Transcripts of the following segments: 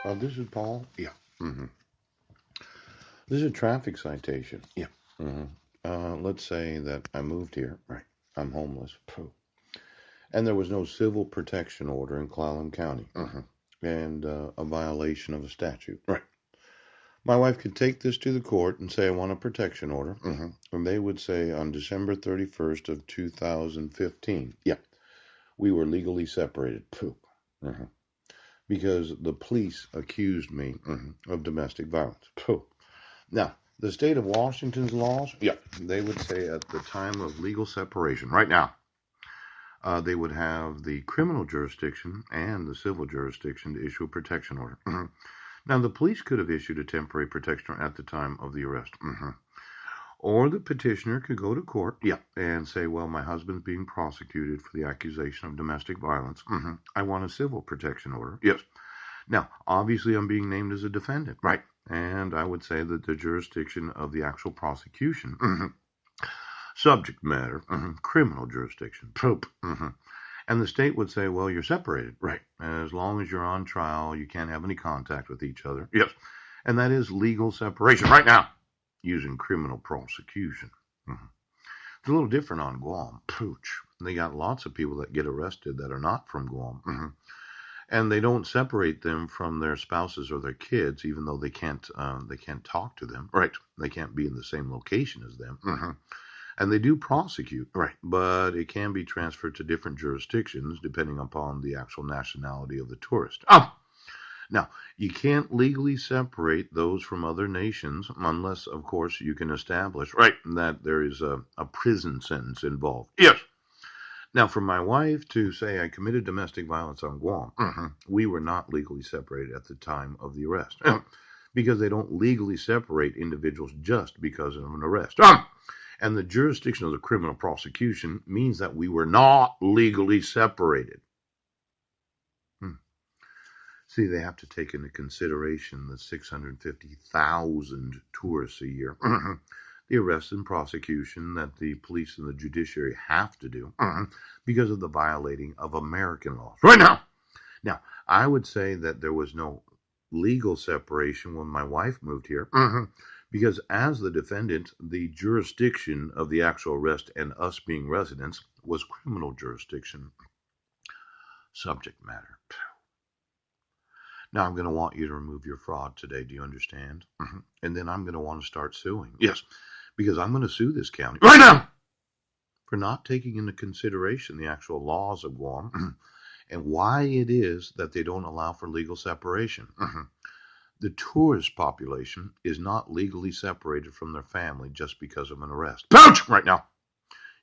This is Paul. Yeah. hmm This is a traffic citation. Yeah. hmm Let's say that I moved here. Right. I'm homeless. Pooh. And there was no civil protection order in Clallam County. And a violation of a statute. Right. My wife could take this to the court and say, I want a protection order. And they would say on December 31st of 2015, yeah, we were legally separated. Pooh. hmm Because the police accused me of domestic violence. Pooh. Now, the state of Washington's laws, yeah, they would say at the time of legal separation, right now, they would have the criminal jurisdiction and the civil jurisdiction to issue a protection order. Now, the police could have issued a temporary protection order at the time of the arrest. Or the petitioner could go to court, yeah, and say, well, my husband's being prosecuted for the accusation of domestic violence. I want a civil protection order. Yes. Now, obviously, I'm being named as a defendant, right? And I would say that the jurisdiction of the actual prosecution, subject matter, criminal jurisdiction, poop. And the state would say, well, you're separated, right? As long as you're on trial, you can't have any contact with each other. Yes. And that is legal separation right now using criminal prosecution. It's a little different on Guam. Pooch. They got lots of people that get arrested that are not from Guam. And they don't separate them from their spouses or their kids, even though they can't talk to them. Right? They can't be in the same location as them. And they do prosecute. Right? But it can be transferred to different jurisdictions depending upon the actual nationality of the tourist. Now, you can't legally separate those from other nations unless, of course, you can establish, right, that there is a prison sentence involved. Yes. Now, for my wife to say I committed domestic violence on Guam, we were not legally separated at the time of the arrest because they don't legally separate individuals just because of an arrest. And the jurisdiction of the criminal prosecution means that we were not legally separated. See, they have to take into consideration the 650,000 tourists a year. The arrest and prosecution that the police and the judiciary have to do because of the violating of American laws. Right now. Now, I would say that there was no legal separation when my wife moved here because as the defendant, the jurisdiction of the actual arrest and us being residents was criminal jurisdiction subject matter. Now I'm going to want you to remove your fraud today. Do you understand? And then I'm going to want to start suing. Yes, because I'm going to sue this county right now for not taking into consideration the actual laws of Guam and why it is that they don't allow for legal separation. The tourist population is not legally separated from their family just because of an arrest. Pouch! Right now.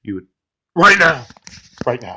You would. Right now. Right now.